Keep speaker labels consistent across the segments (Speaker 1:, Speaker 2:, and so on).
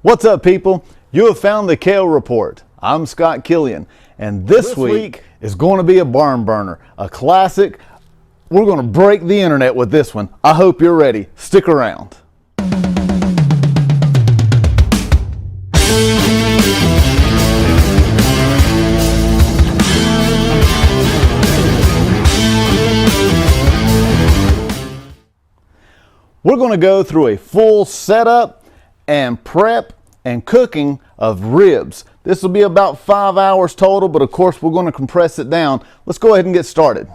Speaker 1: What's up, people? You have found the Kale Report. I'm Scott Killian, and this week is going to be a barn burner, a classic. We're going to break the internet with this one. I hope you're ready. Stick around. We're going to go through a full setup and prep and cooking of ribs. This will be about 5 hours total, but of course we're going to compress it down. Let's go ahead and get started.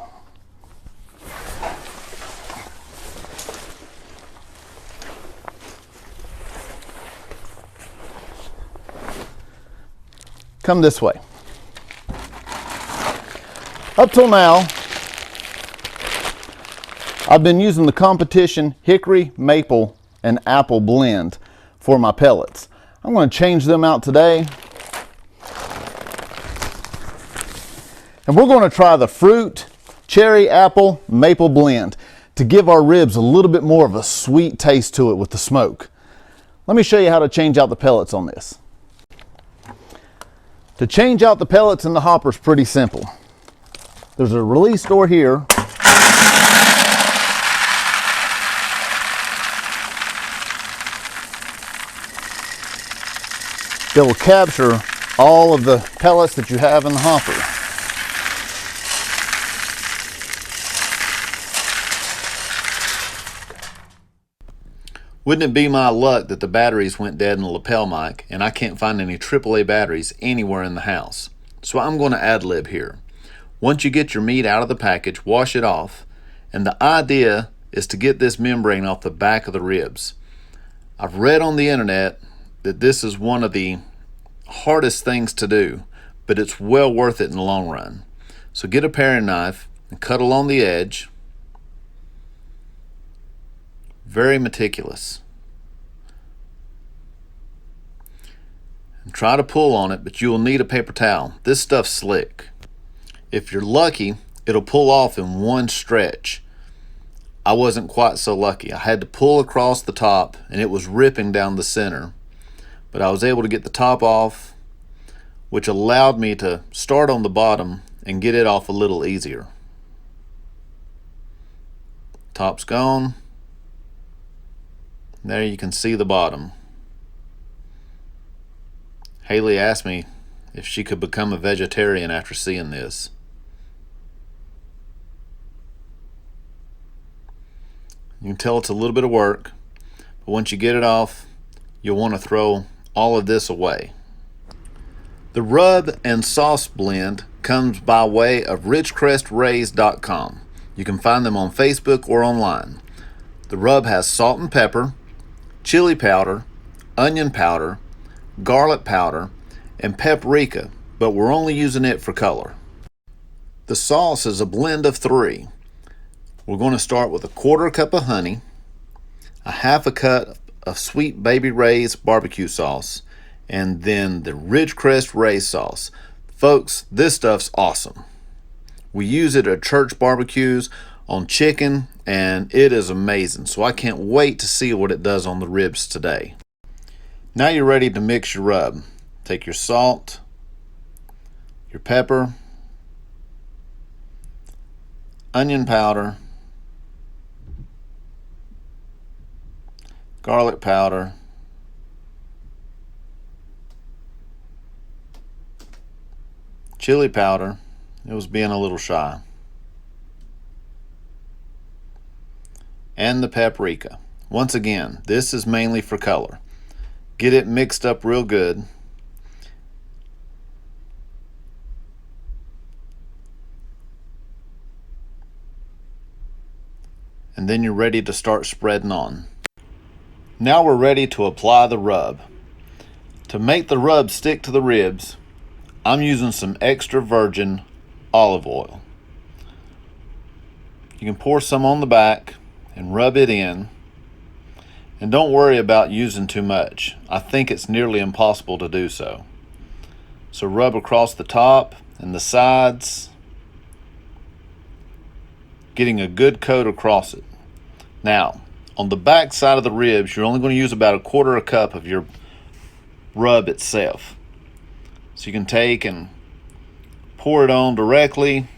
Speaker 1: Come this way. Up till now, I've been using the competition hickory, maple, and apple blend for my pellets. I'm going to change them out today. And we're going to try the fruit, cherry, apple, maple blend to give our ribs a little bit more of a sweet taste to it with the smoke. Let me show you how to change out the pellets on this. To change out the pellets in the hopper is pretty simple. There's a release door here. That will capture all of the pellets that you have in the hopper. Wouldn't it be my luck that the batteries went dead in the lapel mic and I can't find any AAA batteries anywhere in the house? So I'm going to ad-lib here. Once you get your meat out of the package, wash it off, and the idea is to get this membrane off the back of the ribs. I've read on the internet that this is one of the hardest things to do, but it's well worth it in the long run. So get a paring knife and cut along the edge. Very meticulous. And try to pull on it, but you will need a paper towel. This stuff's slick. If you're lucky, it'll pull off in one stretch. I wasn't quite so lucky. I had to pull across the top and it was ripping down the center. But I was able to get the top off, which allowed me to start on the bottom and get it off a little easier. Top's gone. There you can see the bottom. Haley asked me if she could become a vegetarian after seeing this. You can tell it's a little bit of work, but once you get it off, you'll want to throw all of this away. The rub and sauce blend comes by way of ridgecrestrays.com. You can find them on Facebook or online. The rub has salt and pepper, chili powder, onion powder, garlic powder, and paprika, but we're only using it for color. The sauce is a blend of 3. We're going to start with a 1/4 cup of honey, a 1/2 cup of Sweet Baby Ray's barbecue sauce, and then the Ridgecrest Rays sauce. Folks, this stuff's awesome. We use it at church barbecues, on chicken, and it is amazing. So I can't wait to see what it does on the ribs today. Now you're ready to mix your rub. Take your salt, your pepper, onion powder, garlic powder, chili powder. It was being a little shy. And the paprika. Once again, this is mainly for color. Get it mixed up real good. And then you're ready to start spreading on. Now we're ready to apply the rub. To make the rub stick to the ribs, I'm using some extra virgin olive oil. You can pour some on the back and rub it in. And don't worry about using too much. I think it's nearly impossible to do so. So rub across the top and the sides, getting a good coat across it. Now, on the back side of the ribs, you're only going to use about 1/4 cup of your rub itself. So you can take and pour it on directly,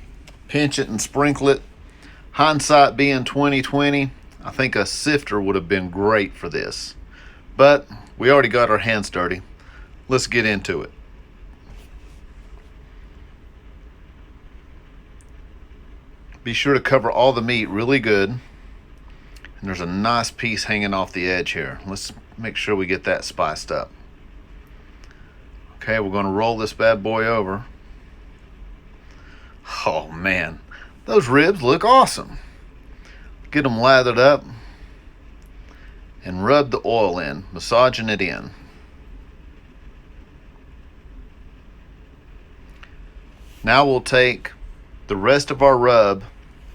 Speaker 1: pinch it and sprinkle it. Hindsight being 2020, I think a sifter would have been great for this. But we already got our hands dirty. Let's get into it. Be sure to cover all the meat really good. And there's a nice piece hanging off the edge here. Let's make sure we get that spiced up. Okay, we're going to roll this bad boy over. Oh man, those ribs look awesome. Get them lathered up and rub the oil in, massaging it in. Now we'll take the rest of our rub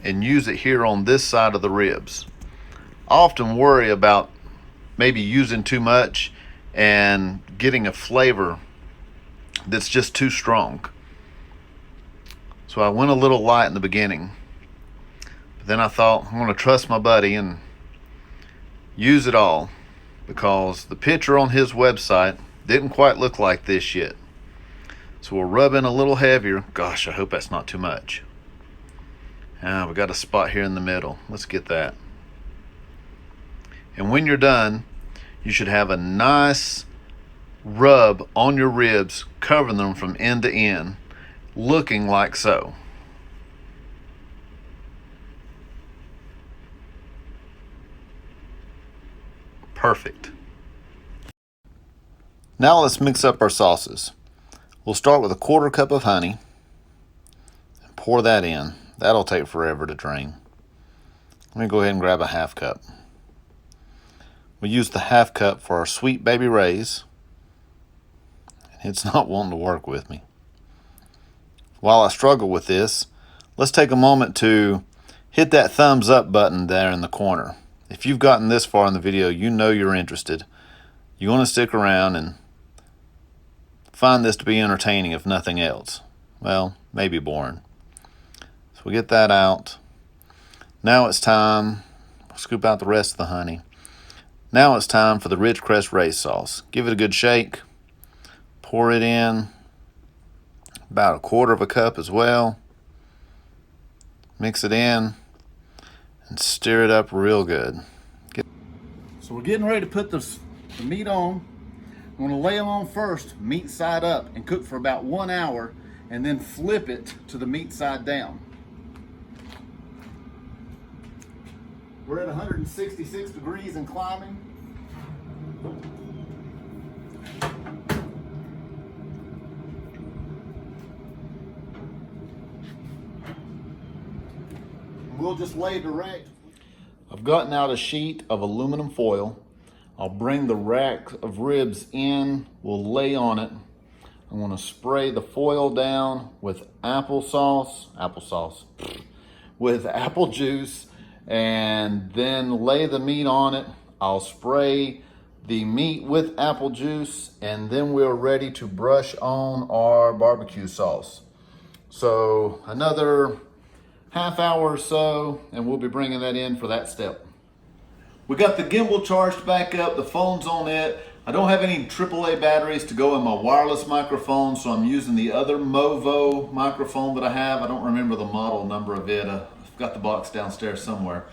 Speaker 1: and use it here on this side of the ribs. I often worry about maybe using too much and getting a flavor that's just too strong. So I went a little light in the beginning. But then I thought, I'm going to trust my buddy and use it all, because the picture on his website didn't quite look like this yet. So we'll rub in a little heavier. Gosh, I hope that's not too much. We got a spot here in the middle. Let's get that. And when you're done, you should have a nice rub on your ribs, covering them from end to end, looking like so. Perfect. Now let's mix up our sauces. We'll start with a 1/4 cup of honey and pour that in. That'll take forever to drain. Let me go ahead and grab a 1/2 cup. We use the 1/2 cup for our Sweet Baby Rays. It's not wanting to work with me. While I struggle with this, let's take a moment to hit that thumbs up button there in the corner. If you've gotten this far in the video, you know you're interested. You want to stick around and find this to be entertaining, if nothing else. Well, maybe boring. So we get that out. Now it's time, scoop out the rest of the honey. Now it's time for the Ridgecrest Ray sauce. Give it a good shake. Pour it in. About 1/4 cup as well. Mix it in and stir it up real good. So we're getting ready to put the meat on. I'm going to lay them on first, meat side up, and cook for about 1 hour, and then flip it to the meat side down. We're at 166 degrees and climbing. We'll just lay direct. I've gotten out a sheet of aluminum foil. I'll bring the rack of ribs in. We'll lay on it. I'm going to spray the foil down with with apple juice, and then lay the meat on it. I'll spray the meat with apple juice, and then we're ready to brush on our barbecue sauce. So another 1/2 hour or so, and we'll be bringing that in for that step. We got the gimbal charged back up, the phone's on it. I don't have any AAA batteries to go in my wireless microphone, so I'm using the other Movo microphone that I have. I don't remember the model number of it. I've got the box downstairs somewhere.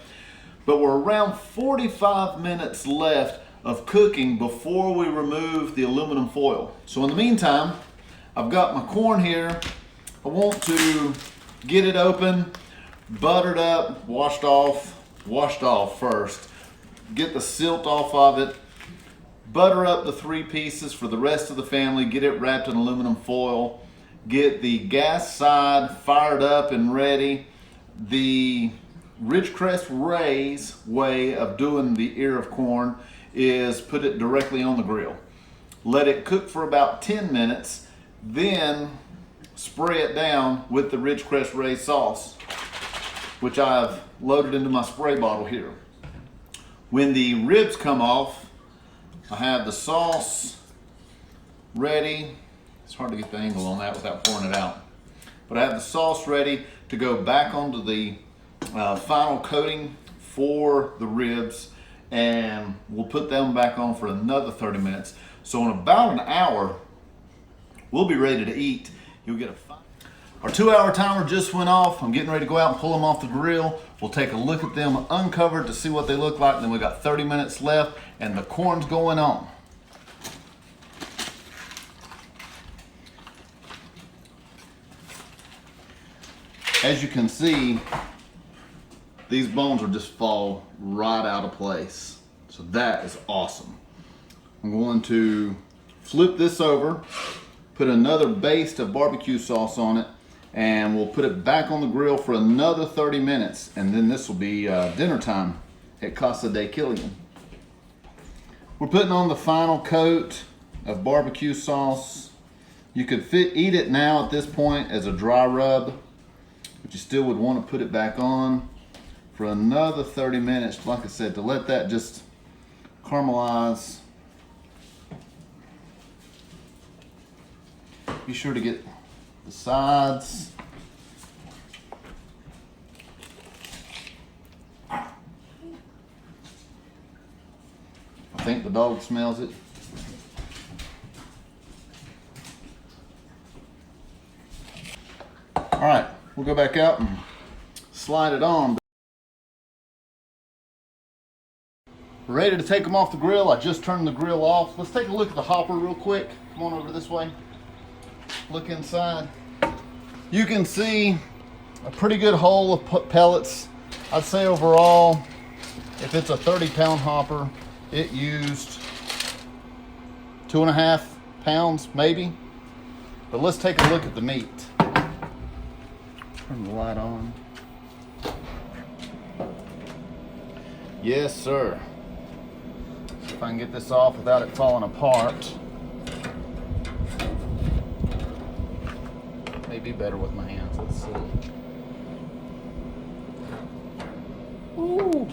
Speaker 1: But we're around 45 minutes left of cooking before we remove the aluminum foil. So in the meantime, I've got my corn here. I want to get it open, buttered up, washed off first. Get the silt off of it, butter up the 3 pieces for the rest of the family, get it wrapped in aluminum foil, get the gas side fired up and ready. The Ridgecrest Rays way of doing the ear of corn is put it directly on the grill. Let it cook for about 10 minutes, then spray it down with the Ridgecrest Ray sauce, which I've loaded into my spray bottle here. When the ribs come off, I have the sauce ready. It's hard to get the angle on that without pouring it out. But I have the sauce ready to go back onto the final coating for the ribs, and we'll put them back on for another 30 minutes. So in about an hour, we'll be ready to eat. You'll get our 2-hour timer just went off. I'm getting ready to go out and pull them off the grill. We'll take a look at them uncovered to see what they look like. And then we got 30 minutes left and the corn's going on. As you can see, these bones will just fall right out of place. So that is awesome. I'm going to flip this over, put another baste of barbecue sauce on it, and we'll put it back on the grill for another 30 minutes. And then this will be dinner time at Casa de Killian. We're putting on the final coat of barbecue sauce. You could eat it now at this point as a dry rub, but you still would want to put it back on for another 30 minutes, like I said, to let that just caramelize. Be sure to get the sides. I think the dog smells it. All right, we'll go back out and slide it on. We're ready to take them off the grill. I just turned the grill off. Let's take a look at the hopper real quick. Come on over this way. Look inside. You can see a pretty good hole of pellets. I'd say overall, if it's a 30-pound hopper, it used 2.5 pounds maybe. But let's take a look at the meat. Turn the light on. Yes, sir. See if I can get this off without it falling apart. Be better with my hands. Let's see. Ooh.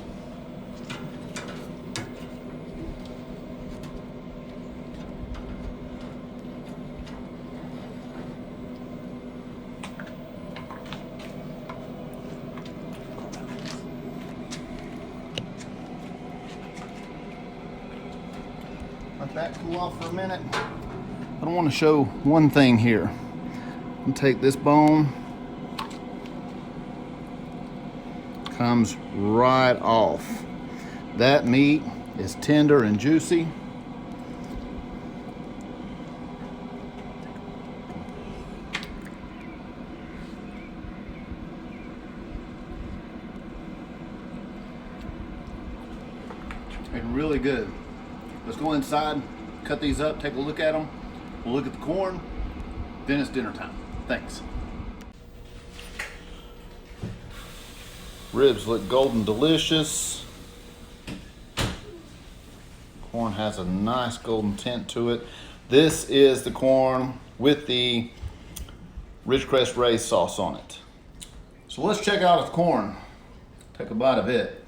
Speaker 1: Let that cool off for a minute. I want to show one thing here. And take this bone, comes right off. That meat is tender and juicy. And really good. Let's go inside, cut these up, take a look at them. We'll look at the corn, then it's dinner time. Thanks. Ribs look golden delicious. Corn has a nice golden tint to it. This is the corn with the Ridgecrest Rays sauce on it. So let's check out the corn. Take a bite of it.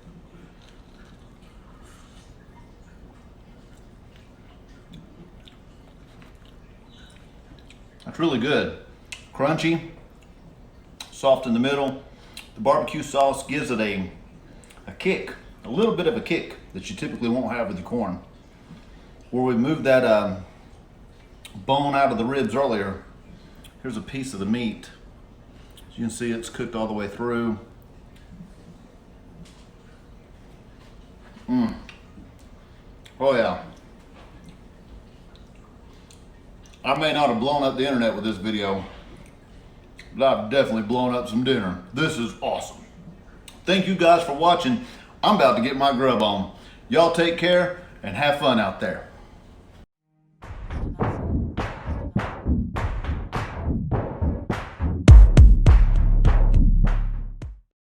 Speaker 1: That's really good. Crunchy, soft in the middle. The barbecue sauce gives it a kick, a little bit of a kick that you typically won't have with your corn. Where we moved that bone out of the ribs earlier, here's a piece of the meat. As you can see, it's cooked all the way through. Oh yeah. I may not have blown up the internet with this video, but I've definitely blown up some dinner. This is awesome. Thank you guys for watching. I'm about to get my grub on. Y'all take care and have fun out there.